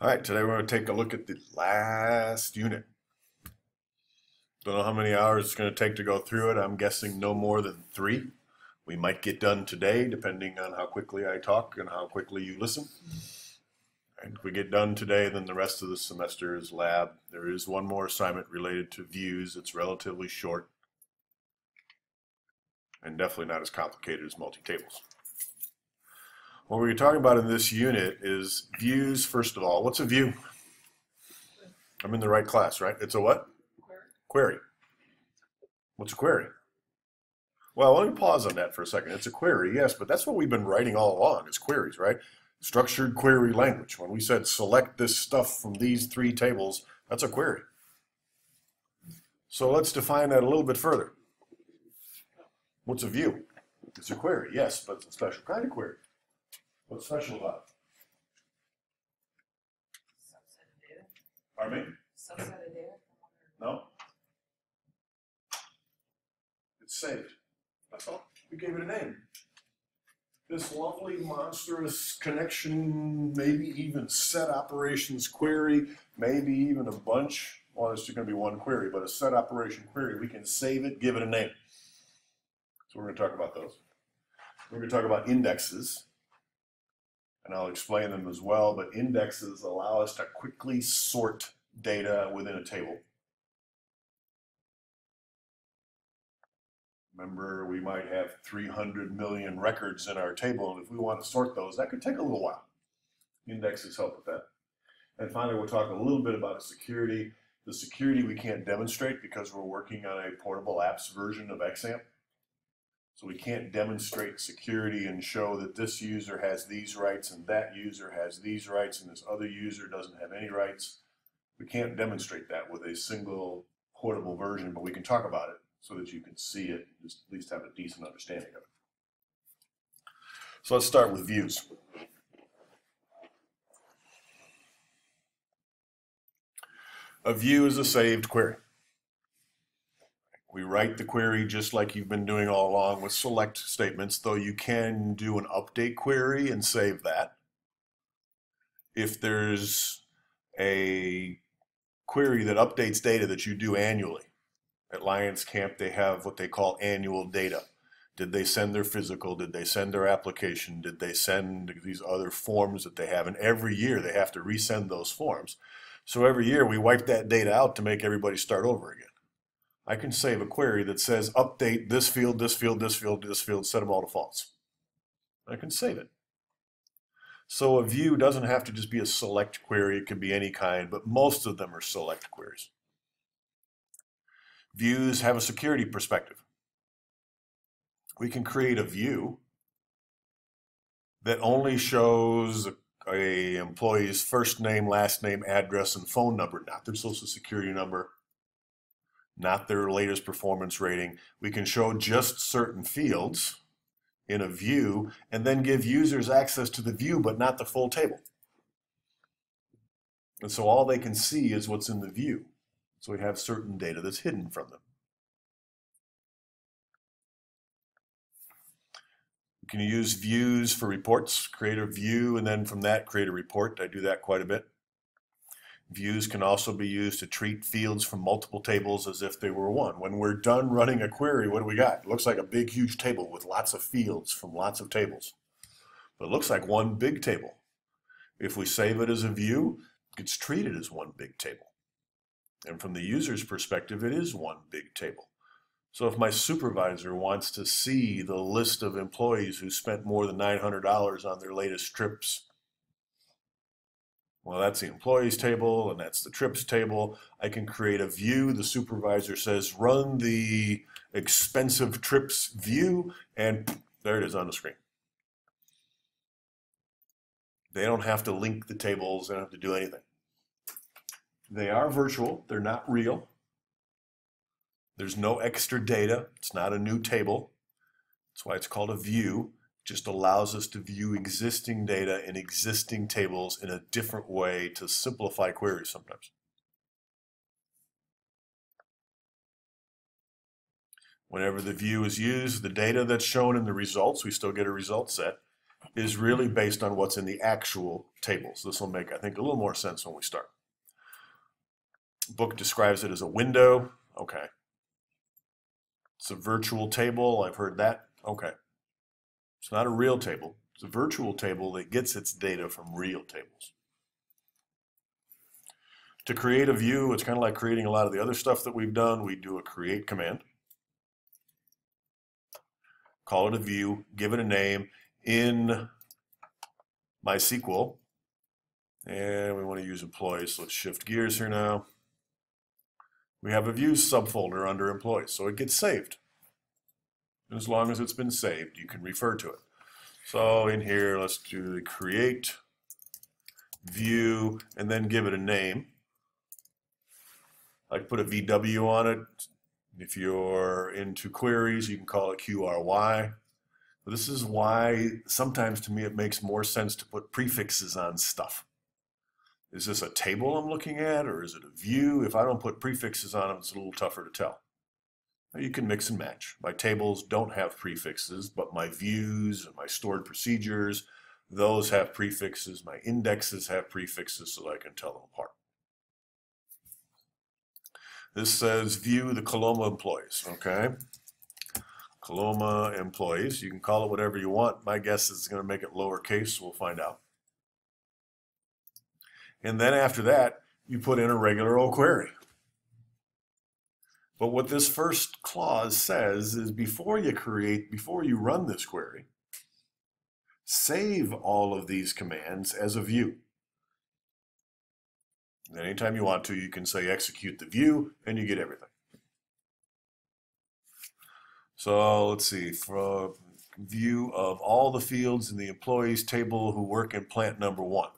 All right, today we're going to take a look at the last unit. Don't know how many hours it's going to take to go through it. I'm guessing no more than 3. We might get done today, depending on how quickly I talk and how quickly you listen. And if we get done today, then the rest of the semester is lab. There is one more assignment related to views. It's relatively short and definitely not as complicated as multi-tables. What we're talking about in this unit is views, first of all. What's a view? I'm in the right class, right? It's a what? Query. What's a query? Well, let me pause on that for a second. It's a query, yes, but that's what we've been writing all along, is queries, right? Structured query language. When we said select this stuff from these 3 tables, that's a query. So let's define that a little bit further. What's a view? It's a query, yes, but it's a special kind of query. What's special about it? Subset of data. Pardon me? Subset of data. No? It's saved. That's all. We gave it a name. This lovely, monstrous connection, maybe even set operations query, maybe even a bunch. Well, it's just going to be one query, but a set operation query. We can save it, give it a name. So we're going to talk about those. We're going to talk about indexes, and I'll explain them as well, but indexes allow us to quickly sort data within a table. Remember, we might have 300 million records in our table, and if we want to sort those, that could take a little while. Indexes help with that. And finally, we'll talk a little bit about security. The security we can't demonstrate because we're working on a portable apps version of XAMPP. So we can't demonstrate security and show that this user has these rights and that user has these rights and this other user doesn't have any rights. We can't demonstrate that with a single portable version, but we can talk about it so that you can see it, just at least have a decent understanding of it. So let's start with views. A view is a saved query. We write the query just like you've been doing all along with select statements, though you can do an update query and save that. If there's a query that updates data that you do annually, at Lions Camp they have what they call annual data. Did they send their physical? Did they send their application? Did they send these other forms that they have? And every year they have to resend those forms. So every year we wipe that data out to make everybody start over again. I can save a query that says update this field, this field, this field, this field, set them all to false. I can save it. So a view doesn't have to just be a select query. It can be any kind, but most of them are select queries. Views have a security perspective. We can create a view that only shows a employee's first name, last name, address, and phone number, not their social security number, not their latest performance rating. We can show just certain fields in a view and then give users access to the view, but not the full table. And so all they can see is what's in the view. So we have certain data that's hidden from them. You can use views for reports, create a view, and then from that create a report. I do that quite a bit. Views can also be used to treat fields from multiple tables as if they were one. When we're done running a query, what do we got? It looks like a big, huge table with lots of fields from lots of tables. But it looks like one big table. If we save it as a view, it gets treated as one big table. And from the user's perspective, it is one big table. So if my supervisor wants to see the list of employees who spent more than $900 on their latest trips, well, that's the employees table and that's the trips table. I can create a view. The supervisor says, run the expensive trips view, and there it is on the screen. They don't have to link the tables. They don't have to do anything. They are virtual. They're not real. There's no extra data. It's not a new table. That's why it's called a view. It just allows us to view existing data in existing tables in a different way to simplify queries sometimes. Whenever the view is used, the data that's shown in the results, we still get a result set, is really based on what's in the actual tables. This will make, I think, a little more sense when we start. Book describes it as a window. Okay. It's a virtual table. I've heard that. Okay. It's not a real table. It's a virtual table that gets its data from real tables. To create a view, it's kind of like creating a lot of the other stuff that we've done. We do a create command. Call it a view, give it a name in MySQL. And we want to use employees, so let's shift gears here now. We have a views subfolder under employees, so it gets saved. And as long as it's been saved, you can refer to it. So in here, let's do the create view and then give it a name. Like put a VW on it. If you're into queries, you can call it QRY. But this is why sometimes to me it makes more sense to put prefixes on stuff. Is this a table I'm looking at, or is it a view? If I don't put prefixes on them, it's a little tougher to tell. Now you can mix and match. My tables don't have prefixes, but my views and my stored procedures, those have prefixes. My indexes have prefixes, so I can tell them apart. This says view the Coloma employees, okay? Coloma employees, you can call it whatever you want. My guess is it's going to make it lowercase, so we'll find out. And then after that, you put in a regular old query. But what this first clause says is before you run this query, save all of these commands as a view. And anytime you want to, you can say execute the view and you get everything. So let's see, for view of all the fields in the employees table who work in plant number 1.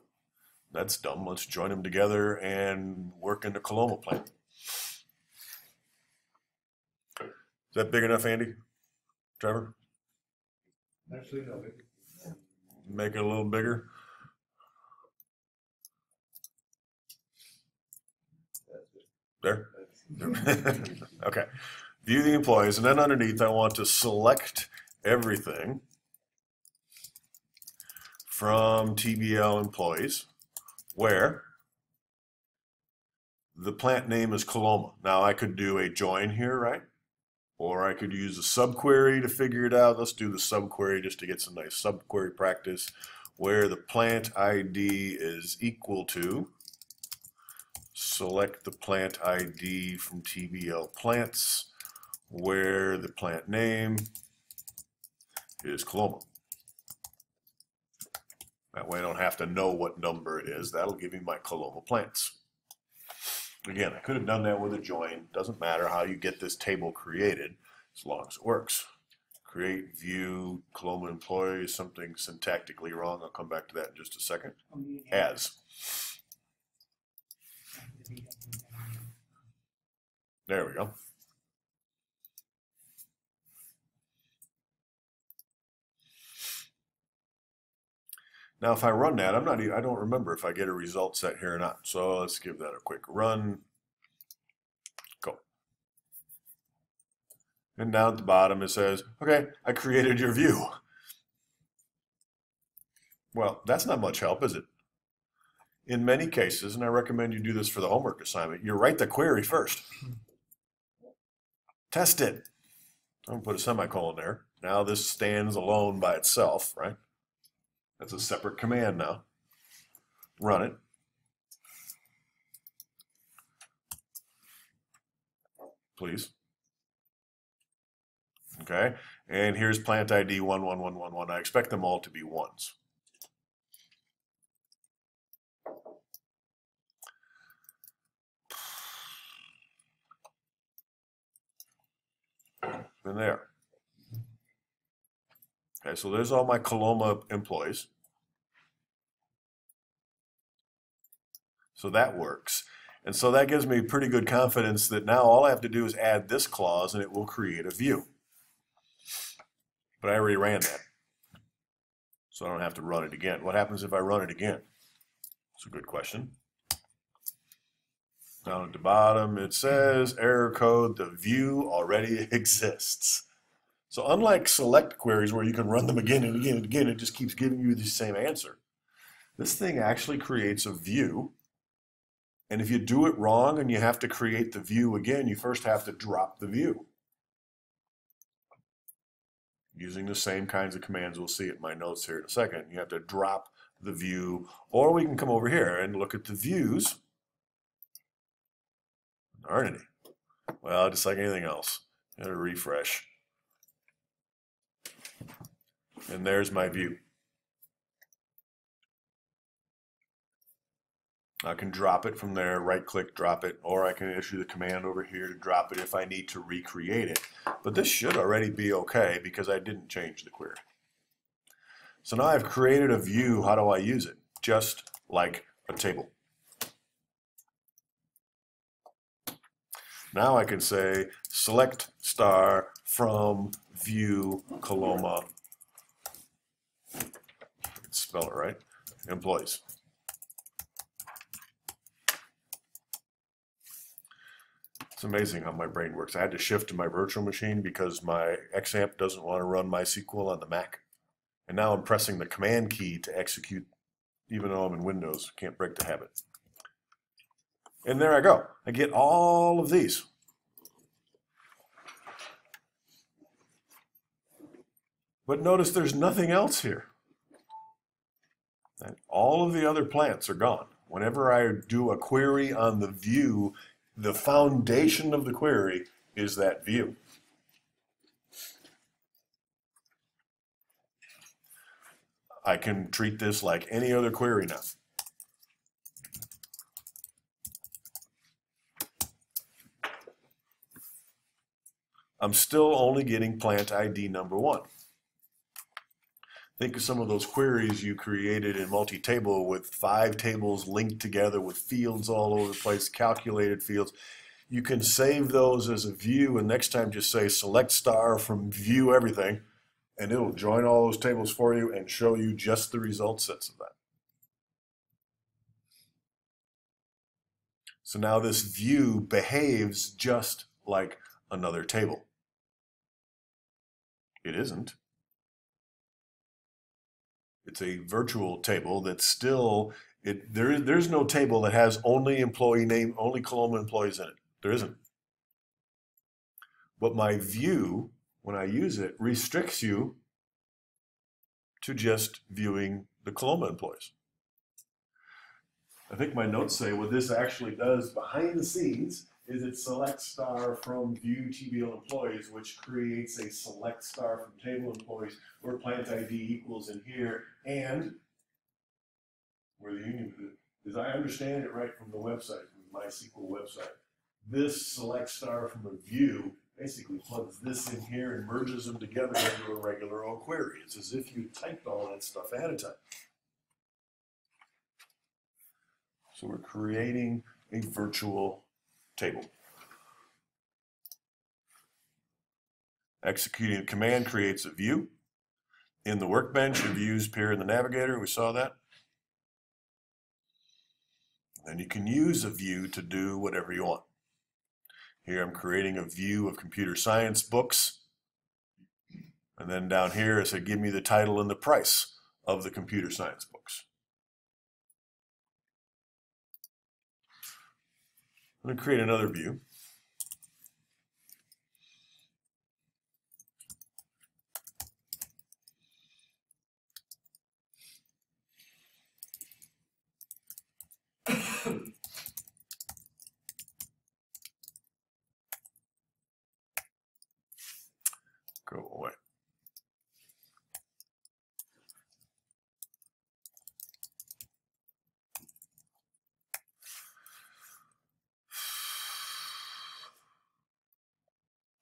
That's dumb. Let's join them together and work in the Coloma plant. Is that big enough, Andy? Trevor? Actually, no. Make it a little bigger. There? Okay. View the employees, and then underneath I want to select everything from TBL employees where the plant name is Coloma. Now I could do a join here, right? Or I could use a subquery to figure it out. Let's do the subquery just to get some nice subquery practice where the plant ID is equal to, select the plant ID from TBL plants where the plant name is Coloma. That way I don't have to know what number it is. That'll give me my Coloma plants. Again, I could have done that with a join. Doesn't matter how you get this table created as long as it works. Create view Coloma employees, something syntactically wrong. I'll come back to that in just a second. As. There we go. Now, if I run that, I don't remember if I get a result set here or not. So let's give that a quick run. Go. And down at the bottom it says, okay, I created your view. Well, that's not much help, is it? In many cases, and I recommend you do this for the homework assignment, you write the query first. Test it. I'm going to put a semicolon there. Now this stands alone by itself, right? That's a separate command now. Run it. Please. Okay, and here's plant ID 11111. I expect them all to be ones. And there. Okay, so there's all my Coloma employees. So that works. And so that gives me pretty good confidence that now all I have to do is add this clause and it will create a view. But I already ran that. So I don't have to run it again. What happens if I run it again? That's a good question. Down at the bottom it says error code, the view already exists. So unlike select queries where you can run them again and again and again, it just keeps giving you the same answer. This thing actually creates a view. And if you do it wrong and you have to create the view again, you first have to drop the view. Using the same kinds of commands we'll see in my notes here in a second. You have to drop the view, or we can come over here and look at the views. There aren't any. Well, just like anything else, you gotta refresh. And there's my view. I can drop it from there, right click, drop it, or I can issue the command over here to drop it if I need to recreate it. But this should already be okay because I didn't change the query. So now I've created a view. How do I use it? Just like a table. Now I can say select star from view Coloma. Spell it right. Employees. It's amazing how my brain works. I had to shift to my virtual machine because my XAMPP doesn't want to run MySQL on the Mac. And now I'm pressing the command key to execute, even though I'm in Windows. Can't break the habit. And there I go. I get all of these. But notice there's nothing else here. And all of the other plants are gone. Whenever I do a query on the view, the foundation of the query is that view. I can treat this like any other query now. I'm still only getting plant ID number 1. Think of some of those queries you created in multi-table with 5 tables linked together with fields all over the place, calculated fields. You can save those as a view, and next time just say select star from view everything, and it'll join all those tables for you and show you just the result sets of that. So now this view behaves just like another table. It isn't. It's a virtual table that's still, there's no table that has only employee name, only Coloma employees in it. There isn't. But my view, when I use it, restricts you to just viewing the Coloma employees. I think my notes say what this actually does behind the scenes is it selects star from view TBL employees, which creates a select star from table employees where plant ID equals in here, and where the union is. I understand it right from the website, from the MySQL website. This select star from a view basically plugs this in here and merges them together into a regular old query. It's as if you typed all that stuff ahead of time. So we're creating a virtual table. Executing a command creates a view. In the workbench, the views appear in the navigator. We saw that. And you can use a view to do whatever you want. Here I'm creating a view of computer science books. And then down here it said give me the title and the price of the computer science books. I'm going to create another view. Go away.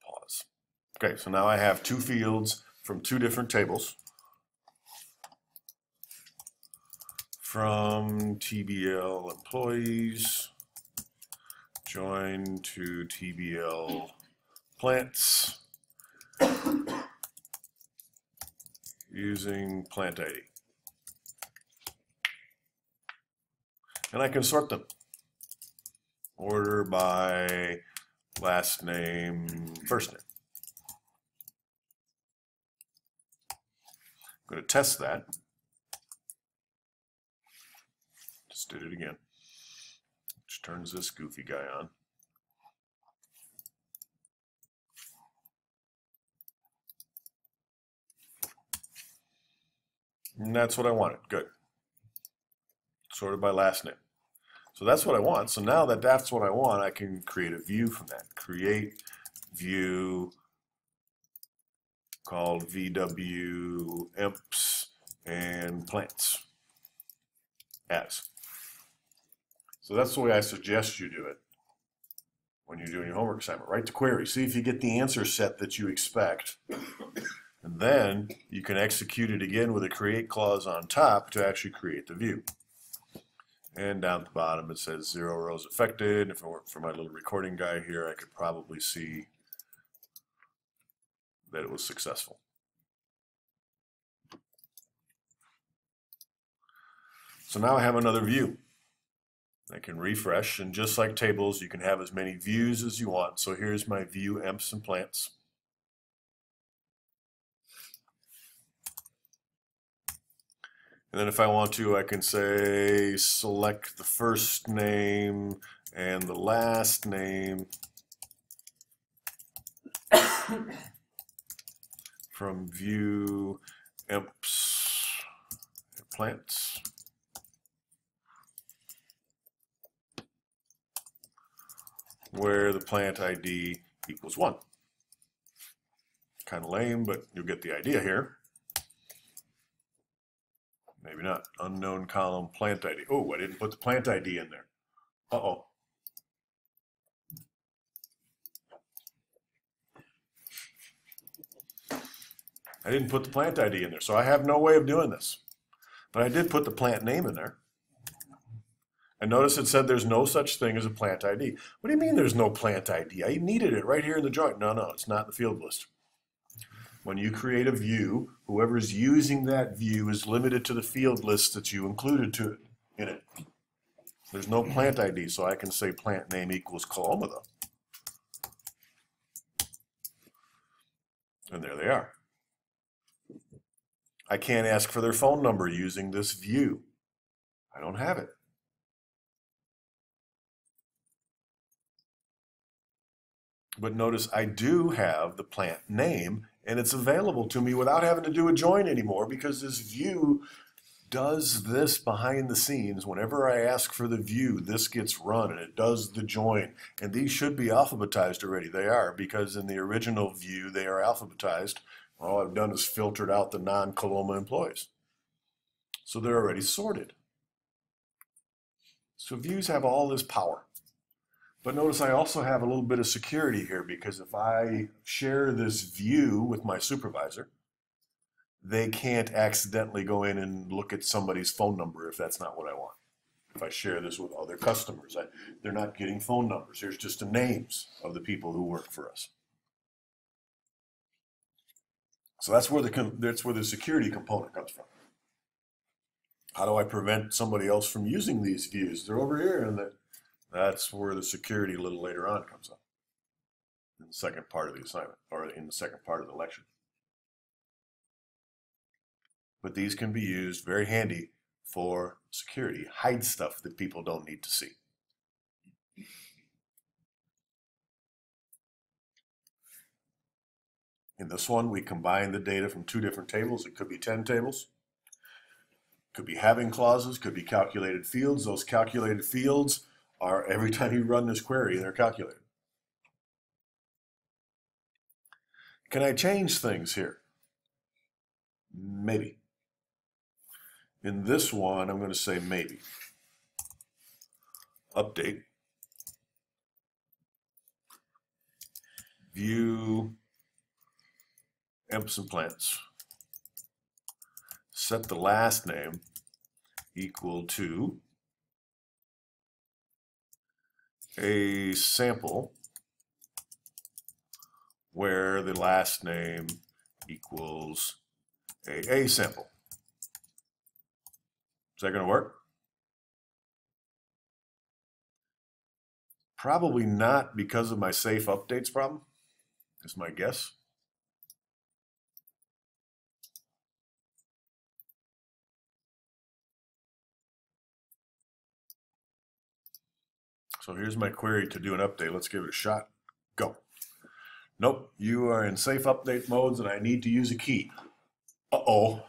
Pause. Okay, so now I have 2 fields from 2 different tables. From TBL employees, join to TBL plants using plant ID. And I can sort them. Order by last name, first name. going to test that. Just did it again. Which turns this goofy guy on. And that's what I wanted. Good. Sorted by last name. So that's what I want. So now that that's what I want, I can create a view from that. Create view called VW imps and plants as. So that's the way I suggest you do it when you're doing your homework assignment. Write the query. See if you get the answer set that you expect. And then you can execute it again with a create clause on top to actually create the view. And down at the bottom it says 0 rows affected. If it weren't for my little recording guy here, I could probably see that it was successful. So now I have another view. I can refresh, and just like tables, you can have as many views as you want. So here's my view imps and plants. And then if I want to, I can say select the first name and the last name from view imps and plants. Where the plant ID equals 1. Kind of lame, but you'll get the idea here. Maybe not. Unknown column plant ID. Oh, I didn't put the plant ID in there. Uh-oh. I didn't put the plant ID in there, so I have no way of doing this. But I did put the plant name in there. And notice it said there's no such thing as a plant ID. What do you mean there's no plant ID? I needed it right here in the joint. No, it's not in the field list. When you create a view, whoever's using that view is limited to the field list that you included in it. There's no plant ID, so I can say plant name equals Coloma though. And there they are. I can't ask for their phone number using this view. I don't have it. But notice I do have the plant name, and it's available to me without having to do a join anymore, because this view does this behind the scenes. Whenever I ask for the view, this gets run and it does the join. And these should be alphabetized already. They are, because in the original view they are alphabetized. All I've done is filtered out the non-Coloma employees. So they're already sorted. So views have all this power. But notice I also have a little bit of security here, because if I share this view with my supervisor, they can't accidentally go in and look at somebody's phone number if that's not what I want. If I share this with other customers, they're not getting phone numbers. Here's just the names of the people who work for us. So that's where the security component comes from. How do I prevent somebody else from using these views? They're over here, and that's where the security a little later on comes up, in the second part of the assignment, or in the second part of the lecture. But these can be used very handy for security. Hide stuff that people don't need to see. In this one, we combine the data from 2 different tables. It could be 10 tables. Could be having clauses, could be calculated fields. Those calculated fields are, every time you run this query, they're calculated. Can I change things here? Maybe. In this one, I'm going to say maybe. Update. View imps and plants. Set the last name equal to a sample where the last name equals a sample. Is that going to work? Probably not, because of my safe updates problem, is my guess. So here's my query to do an update. Let's give it a shot. Go. Nope, you are in safe update modes and I need to use a key. Uh-oh.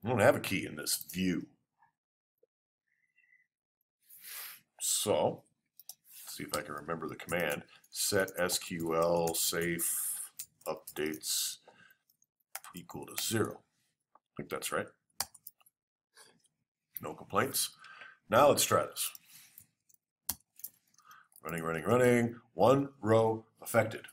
I don't have a key in this view. So, let's see if I can remember the command. Set SQL safe updates equal to 0. I think that's right. No complaints. Now let's try this. Running, running, running. One row affected.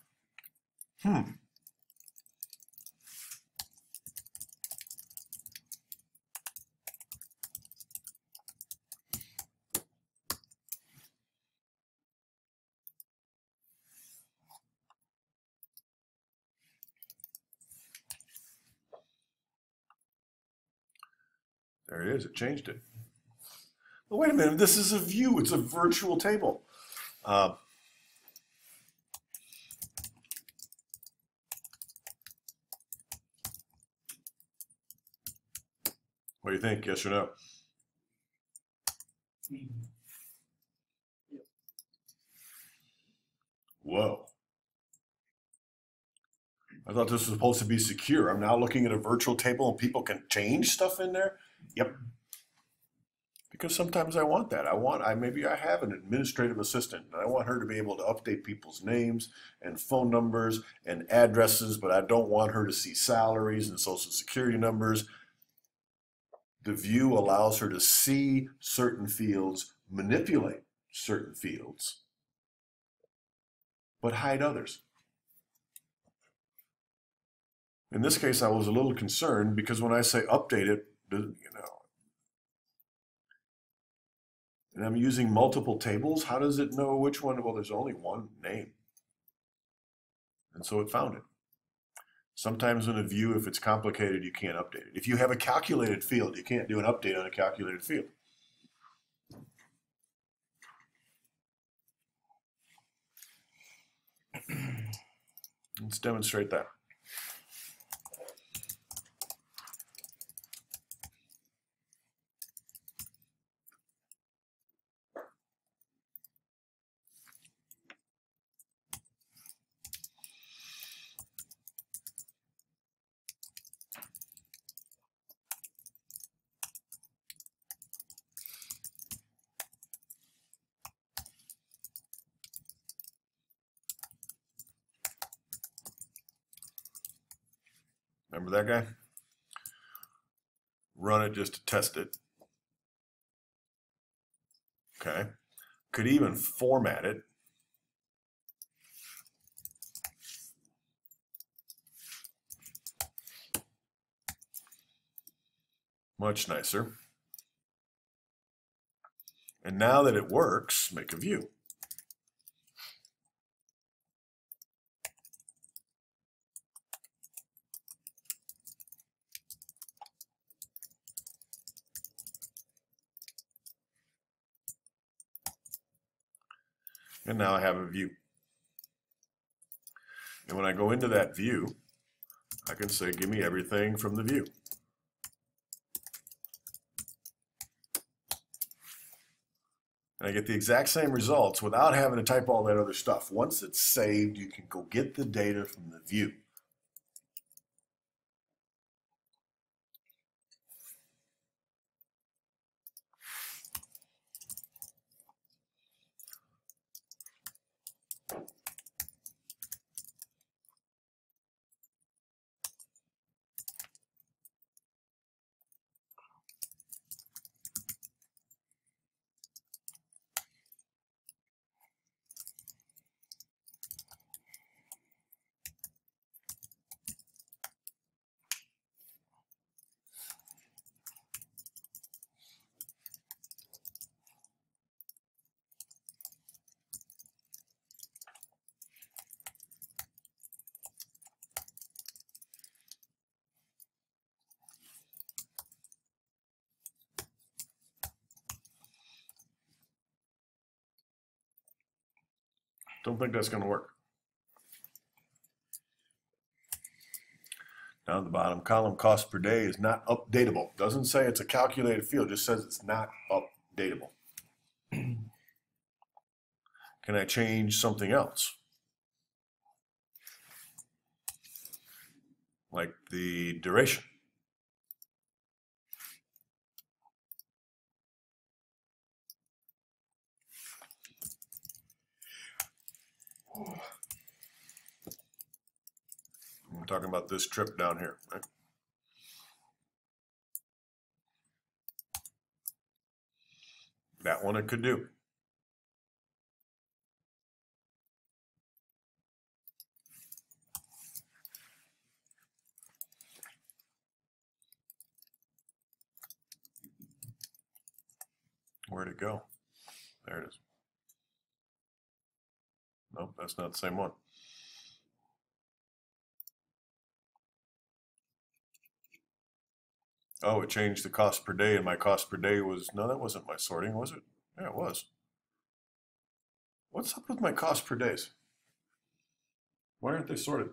There it is. It changed it. Oh, wait a minute. This is a view. It's a virtual table. What do you think? Yes or no? Whoa. I thought this was supposed to be secure. I'm now looking at a virtual table and people can change stuff in there? Yep. Because sometimes I want that. Maybe I have an administrative assistant and I want her to be able to update people's names and phone numbers and addresses, but I don't want her to see salaries and social security numbers. The view allows her to see certain fields, manipulate certain fields, but hide others. In this case, I was a little concerned because when I say update it, and I'm using multiple tables, how does it know which one? Well, there's only one name. And so it found it. Sometimes in a view, if it's complicated, you can't update it. If you have a calculated field, you can't do an update on a calculated field. Let's demonstrate that. Remember that guy? Run it just to test it. Okay. Could even format it. Much nicer. And now that it works, make a view. And now I have a view. And when I go into that view, I can say, give me everything from the view. And I get the exact same results without having to type all that other stuff. Once it's saved, you can go get the data from the view. Don't think that's going to work. Down at the bottom, column cost per day is not updatable. Doesn't say it's a calculated field, just says it's not updatable. can I change something else? Like the duration. I'm talking about this trip down here, right? That one it could do. Where'd it go? There it is. Nope, that's not the same one. Oh, it changed the cost per day, and my cost per day was, no, that wasn't my sorting, was it? Yeah, it was. What's up with my cost per days? Why aren't they sorted?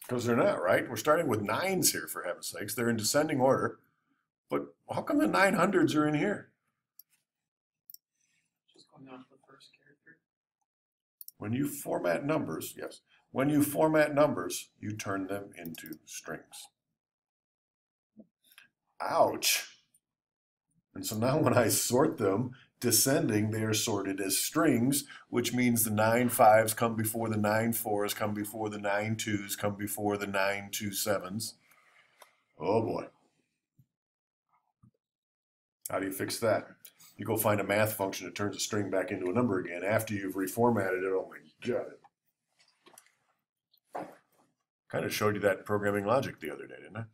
Because they're not, right? We're starting with nines here, for heaven's sakes. They're in descending order. But how come the 900s are in here? Just going off the first character. When you format numbers, yes, when you format numbers, you turn them into strings. Ouch. And so now when I sort them, descending, they are sorted as strings, which means the 9 5s come before the 9 4s, come before the 9 2s, come before the 9 2 7s. Oh boy. How do you fix that? You go find a math function that turns a string back into a number again after you've reformatted it. Oh my God. Kind of showed you that in programming logic the other day, didn't I?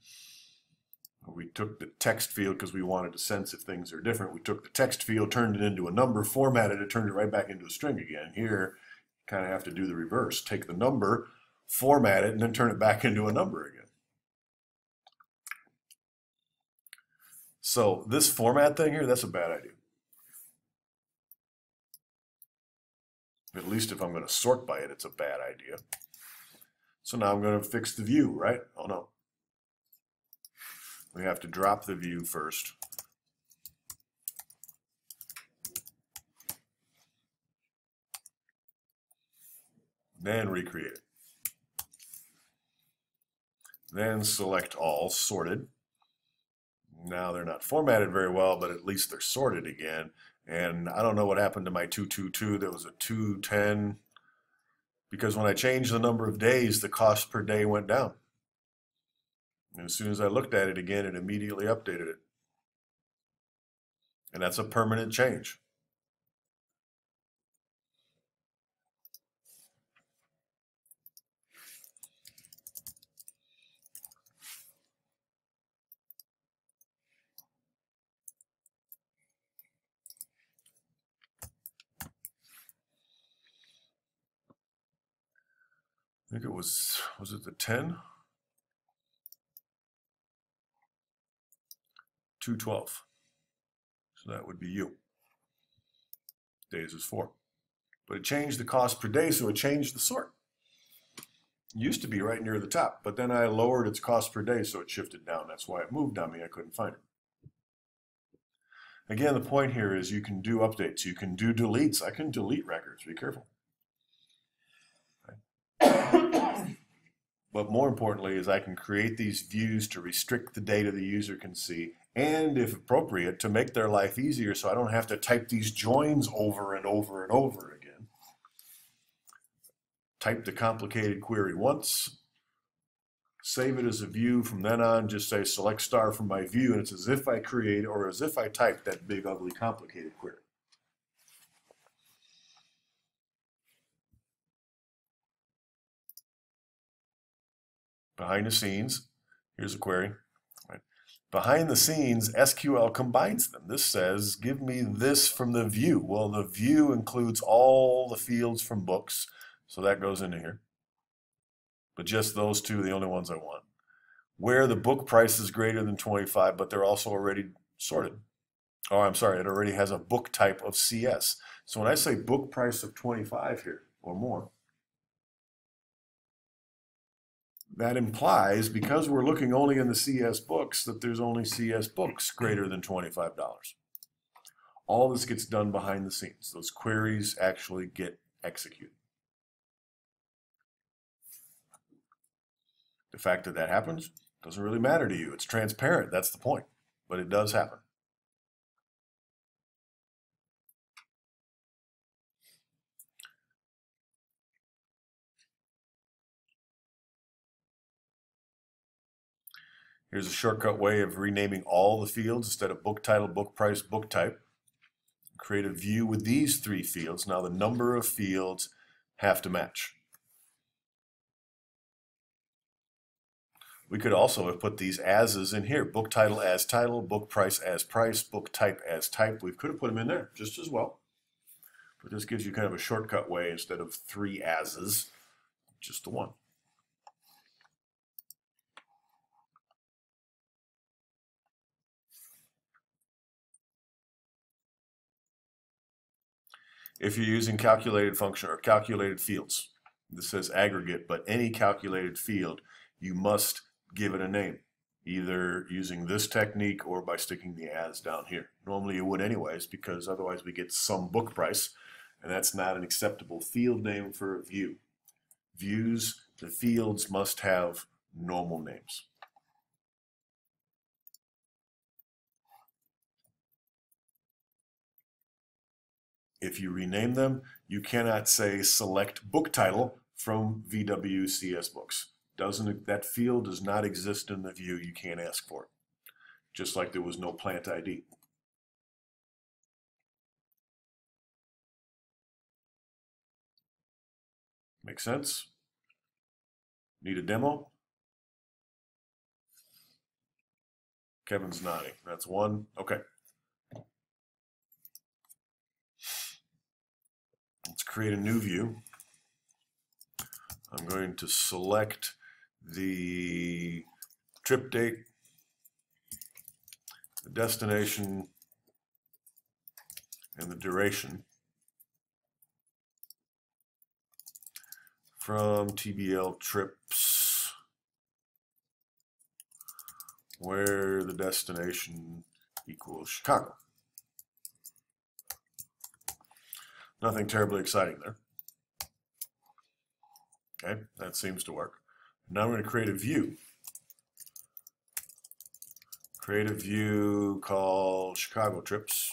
We took the text field because we wanted to sense if things are different. We took the text field, turned it into a number, formatted it, turned it right back into a string again. Here, you kind of have to do the reverse. Take the number, format it, and then turn it back into a number again. So this format thing here, that's a bad idea. At least if I'm going to sort by it, it's a bad idea. So now I'm going to fix the view, right? Oh no. We have to drop the view first. Then recreate it. Then select all, sorted. Now they're not formatted very well, but at least they're sorted again. And I don't know what happened to my 222. There was a 210. Because when I changed the number of days, the cost per day went down. And as soon as I looked at it again, it immediately updated it. And that's a permanent change. I think it was it the 10? 212. So that would be you. Days is 4. But it changed the cost per day, so it changed the sort. It used to be right near the top, but then I lowered its cost per day, so it shifted down. That's why it moved on me. I couldn't find it. Again, the point here is you can do updates. You can do deletes. I can delete records. Be careful. But more importantly is I can create these views to restrict the data the user can see, and if appropriate, to make their life easier so I don't have to type these joins over and over and over again. Type the complicated query once, save it as a view. From then on, just say select star from my view, and it's as if I create or as if I typed that big, ugly, complicated query. Behind the scenes, here's a query. Right. Behind the scenes, SQL combines them. This says, give me this from the view. Well, the view includes all the fields from books, so that goes into here. But just those two are the only ones I want. Where the book price is greater than 25, but they're also already sorted. Oh, I'm sorry, it already has a book type of CS. So when I say book price of 25 here, or more, that implies, because we're looking only in the CS books, that there's only CS books greater than $25. All this gets done behind the scenes. Those queries actually get executed. The fact that that happens doesn't really matter to you. It's transparent. That's the point. But it does happen. Here's a shortcut way of renaming all the fields instead of book title, book price, book type. Create a view with these three fields. Now the number of fields have to match. We could also have put these as's in here. Book title as title, book price as price, book type as type. We could have put them in there just as well. But this gives you kind of a shortcut way instead of three as's, just the one. If you're using calculated function or calculated fields, this says aggregate, but any calculated field, you must give it a name, either using this technique or by sticking the as down here. Normally you would anyways, because otherwise we get some book price, and that's not an acceptable field name for a view. Views, the fields must have normal names. If you rename them, you cannot say select book title from VW CS books. That field does not exist in the view. You can't ask for it. Just like there was no plant ID. Make sense? Need a demo? Kevin's nodding. That's one. Okay. Let's create a new view. I'm going to select the trip date, the destination, and the duration from TBL trips, where the destination equals Chicago. Nothing terribly exciting there. Okay, that seems to work. Now I'm going to create a view. Create a view called Chicago trips.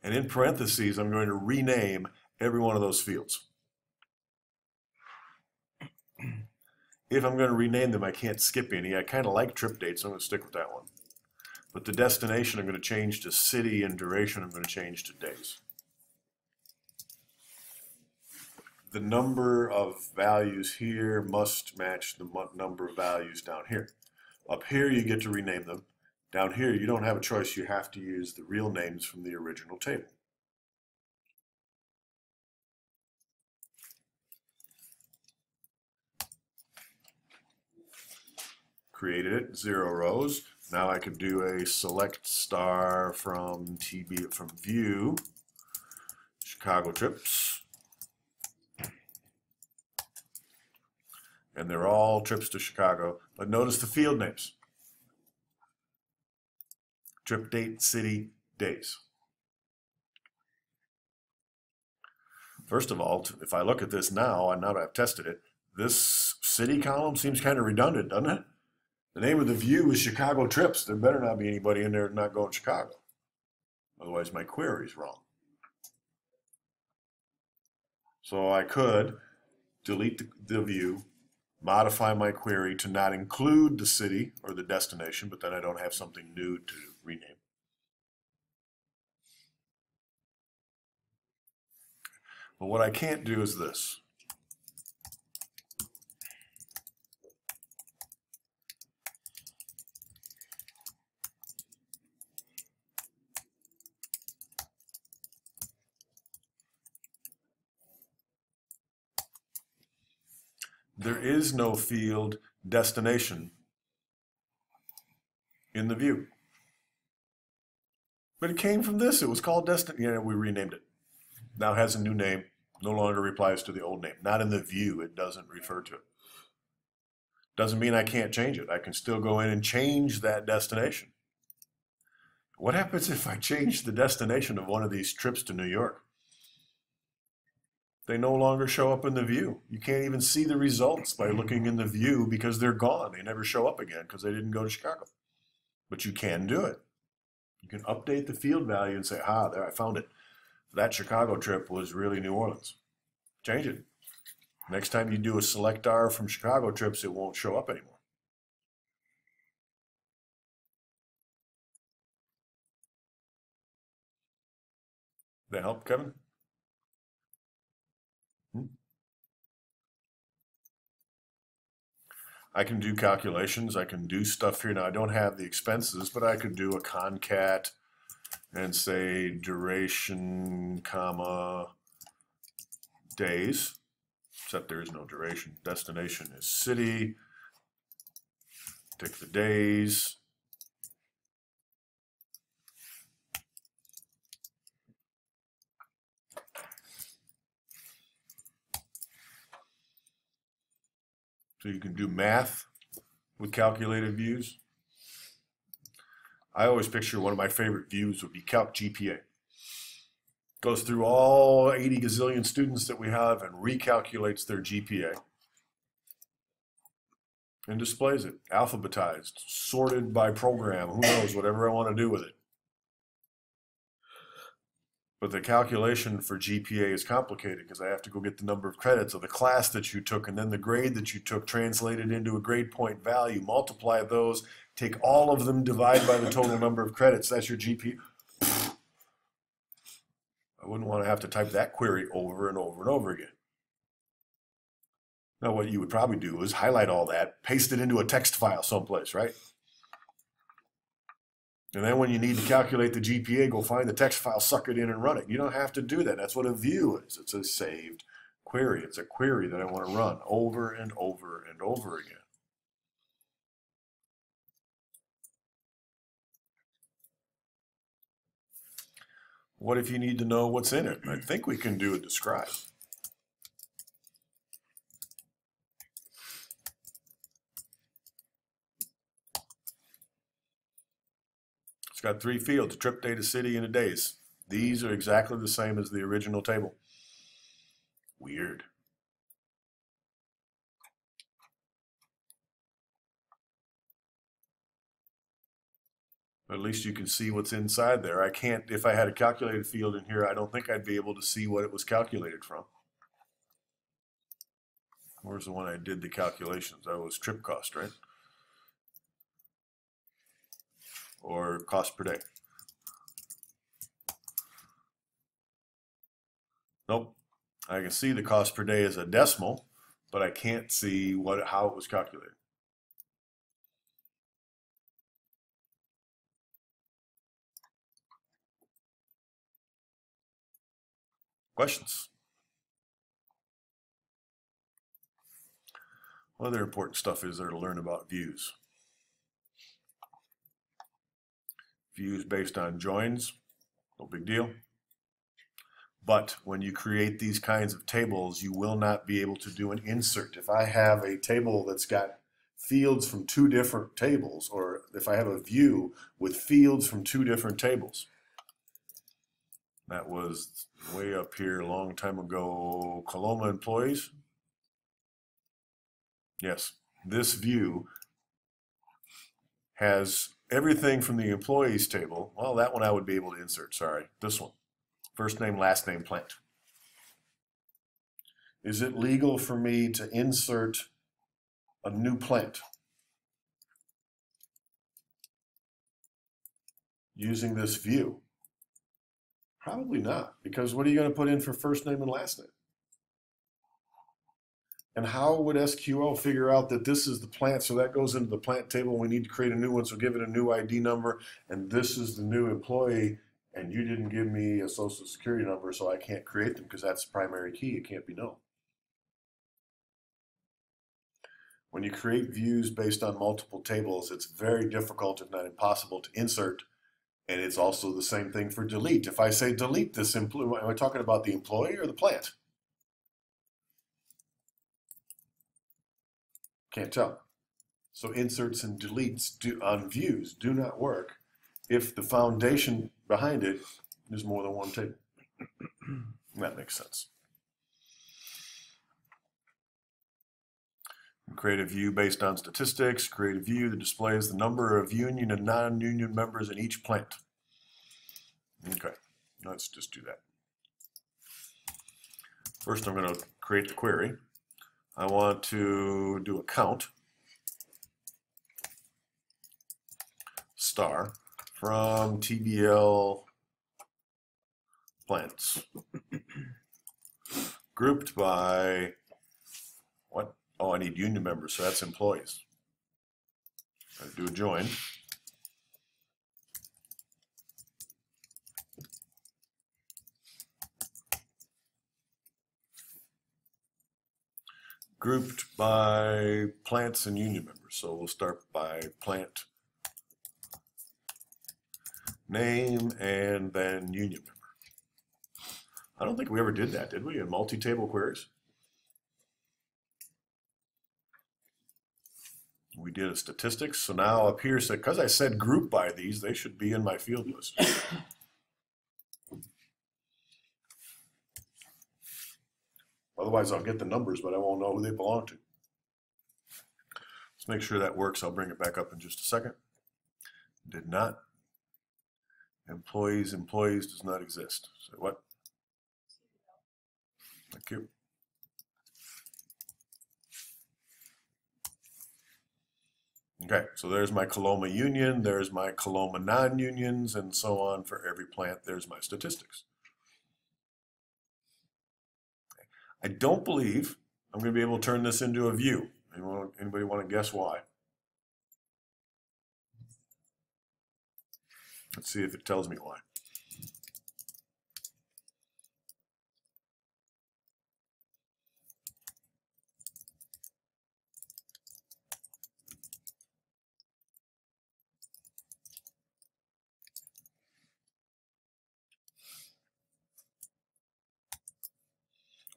And in parentheses, I'm going to rename every one of those fields. If I'm going to rename them, I can't skip any. I kind of like trip dates, so I'm going to stick with that one. But the destination I'm going to change to city, and duration I'm going to change to days. The number of values here must match the number of values down here. Up here you get to rename them. Down here you don't have a choice. You have to use the real names from the original table. Created it, 0 rows. Now I could do a select star from view, Chicago trips. And they're all trips to Chicago. But notice the field names. Trip date, city, days. First of all, if I look at this now, and now that I've tested it, this city column seems kind of redundant, doesn't it? The name of the view is Chicago trips. There better not be anybody in there not going to Chicago. Otherwise my query is wrong. So I could delete the view, modify my query to not include the city or the destination, but then I don't have something new to rename. But what I can't do is this. There is no field destination in the view. But it came from this. It was called destination. Yeah, we renamed it. Now it has a new name. No longer replies to the old name. Not in the view, it doesn't refer to it. Doesn't mean I can't change it. I can still go in and change that destination. What happens if I change the destination of one of these trips to New York? They no longer show up in the view. You can't even see the results by looking in the view because they're gone. They never show up again because they didn't go to Chicago. But you can do it. You can update the field value and say, ah, there, I found it. That Chicago trip was really New Orleans. Change it. Next time you do a select R from Chicago trips, it won't show up anymore. That help, Kevin? I can do calculations. I can do stuff here. Now, I don't have the expenses, but I could do a concat and say duration, comma, days, except there is no duration. Destination is city. Take the days. So you can do math with calculated views. I always picture one of my favorite views would be Calc GPA. Goes through all 80 gazillion students that we have and recalculates their GPA and displays it, alphabetized, sorted by program, who knows, whatever I want to do with it. But the calculation for GPA is complicated because I have to go get the number of credits of the class that you took and then the grade that you took translated into a grade point value, multiply those, take all of them, divide by the total number of credits. That's your GPA. I wouldn't want to have to type that query over and over and over again. Now what you would probably do is highlight all that, paste it into a text file someplace, right? And then when you need to calculate the GPA, go find the text file, suck it in and run it. You don't have to do that. That's what a view is. It's a saved query. It's a query that I want to run over and over and over again. What if you need to know what's in it? I think we can do a describe. It's got 3 fields, a trip, date, a city, and a days. These are exactly the same as the original table. Weird. But at least you can see what's inside there. I can't, if I had a calculated field in here, I don't think I'd be able to see what it was calculated from. Where's the one I did the calculations? That was trip cost, right? Or cost per day. Nope. I can see the cost per day as a decimal, but I can't see how it was calculated. Questions? What other important stuff is there to learn about views? Views based on joins, no big deal. But when you create these kinds of tables, you will not be able to do an insert. If I have a table that's got fields from 2 different tables, or if I have a view with fields from 2 different tables, that was way up here a long time ago, Coloma employees. Yes, this view has everything from the employees table. Well, that one I would be able to insert, sorry. This one, first name, last name, plant. Is it legal for me to insert a new plant using this view? Probably not, because what are you going to put in for first name and last name? And how would SQL figure out that this is the plant? So that goes into the plant table. We need to create a new one. So give it a new ID number. And this is the new employee. And you didn't give me a social security number, so I can't create them because that's the primary key. It can't be known. When you create views based on multiple tables, it's very difficult, if not impossible, to insert. And it's also the same thing for delete. If I say delete this employee, am I talking about the employee or the plant? Can't tell. So inserts and deletes on views do not work if the foundation behind it is more than one table. That makes sense. Create a view based on statistics. Create a view that displays the number of union and non-union members in each plant. Okay, let's just do that. First, I'm going to create the query. I want to do a count star from TBL plants grouped by what? Oh, I need union members, so that's employees. I do a join. Grouped by plants and union members. So we'll start by plant name and then union member. I don't think we ever did that, did we, in multi-table queries? We did a statistics, so now up here, because I said group by these, they should be in my field list. Otherwise, I'll get the numbers, but I won't know who they belong to. Let's make sure that works. I'll bring it back up in just a second. Did not. Employees does not exist. So what? Thank you. Okay, so there's my Coloma union, there's my Coloma non-unions, and so on for every plant. There's my statistics. I don't believe I'm going to be able to turn this into a view. Anybody want to guess why? Let's see if it tells me why.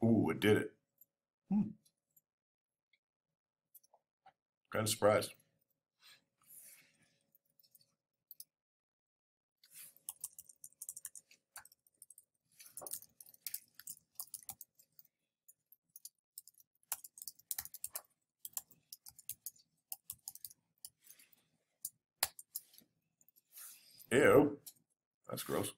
Ooh, it did it. Kind of surprised. Ew, that's gross.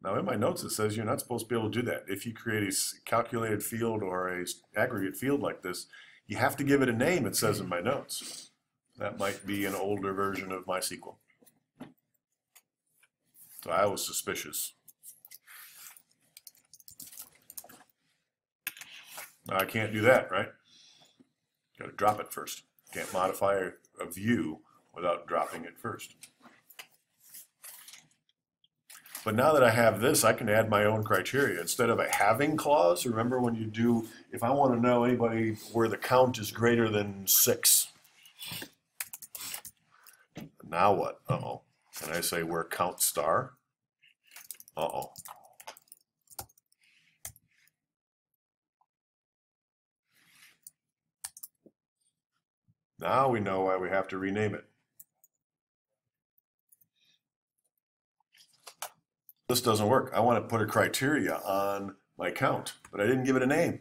Now in my notes it says you're not supposed to be able to do that. If you create a calculated field or a aggregate field like this, you have to give it a name, it says in my notes. That might be an older version of MySQL. So I was suspicious. Now I can't do that, right? Got to drop it first. Can't modify a view without dropping it first. But now that I have this, I can add my own criteria. Instead of a having clause, remember when you do, if I want to know anybody where the count is greater than 6. Now what? Uh-oh. Can I say where count star? Uh-oh. Now we know why we have to rename it. This doesn't work. I want to put a criteria on my count, but I didn't give it a name.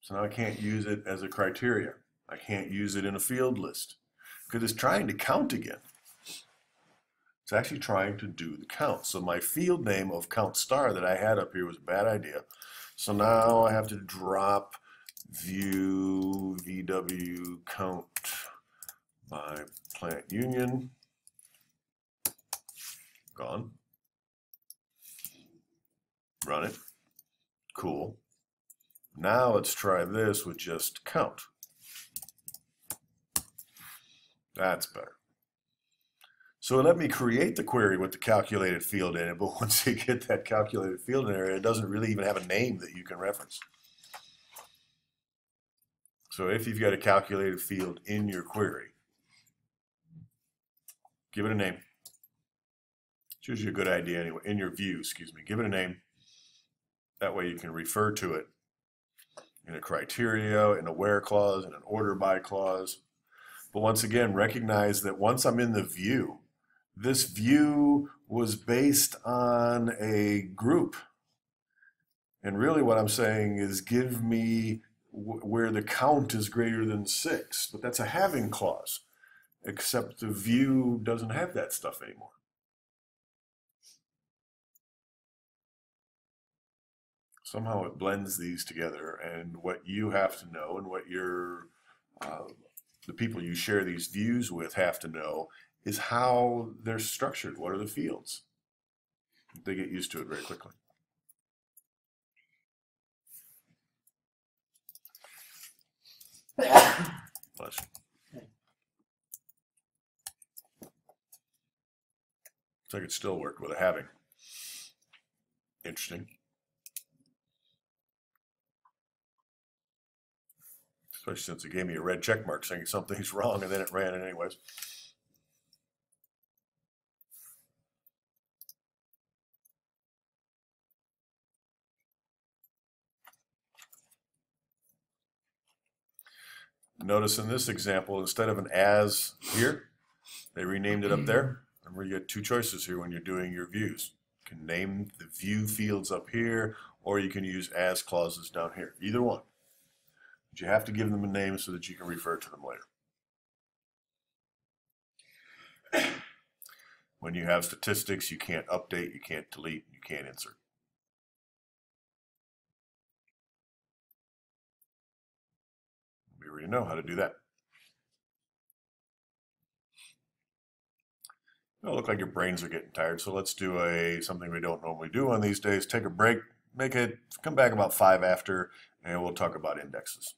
So now I can't use it as a criteria. I can't use it in a field list because it's trying to count again. It's actually trying to do the count. So my field name of count star that I had up here was a bad idea. So now I have to drop view VW count by plant union. Gone. Run it. Cool. Now let's try this with just count. That's better. So let me create the query with the calculated field in it, but once you get that calculated field in there, it doesn't really even have a name that you can reference. So if you've got a calculated field in your query, give it a name. It's usually a good idea anyway. In your view, excuse me, give it a name. That way you can refer to it in a criteria, in a where clause, in an order by clause. But once again, recognize that once I'm in the view, this view was based on a group. And really what I'm saying is give me where the count is greater than 6. But that's a having clause, except the view doesn't have that stuff anymore. Somehow it blends these together, and what you have to know and what the people you share these views with have to know is how they're structured. What are the fields? They get used to it very quickly. Bless you. So I could still work with a having. Interesting. Especially since it gave me a red check mark saying something's wrong, and then it ran it anyways. Notice in this example, instead of an as here, they renamed it up there. Remember, you get two choices here when you're doing your views. You can name the view fields up here, or you can use as clauses down here. Either one. But you have to give them a name so that you can refer to them later. When you have statistics, you can't update, you can't delete, you can't insert. We already know how to do that. It'll look like your brains are getting tired, so let's do something we don't normally do on these days. Take a break, come back about 5 after, and we'll talk about indexes.